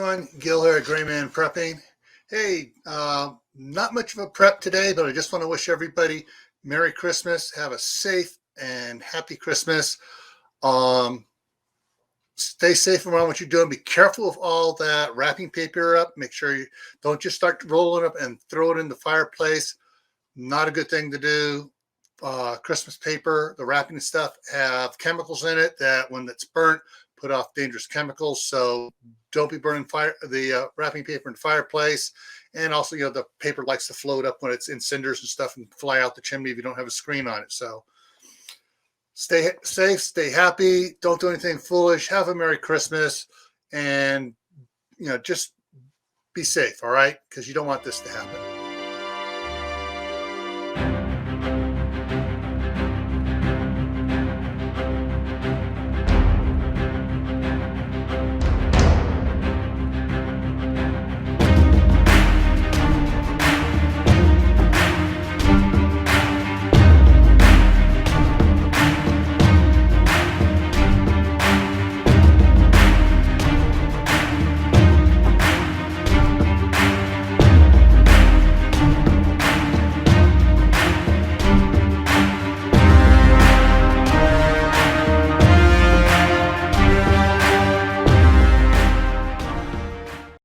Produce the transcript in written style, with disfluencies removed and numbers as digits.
everyone, Gil here at GrayManPrepping. Hey, not much of a prep today, but I just want to wish everybody Merry Christmas. Have a safe and happy Christmas. Stay safe around what you're doing. Be careful of all that wrapping paper up. Make sure you don't just start rolling up and throw it in the fireplace. Not a good thing to do. Christmas paper, the wrapping and stuff have chemicals in it that when it's burnt, put off dangerous chemicals. So don't be burning the wrapping paper in the fireplace. And also, the paper likes to float up when it's in cinders and stuff and fly out the chimney if you don't have a screen on it. So stay safe, stay happy. Don't do anything foolish. Have a Merry Christmas, and just be safe. All right, because you don't want this to happen.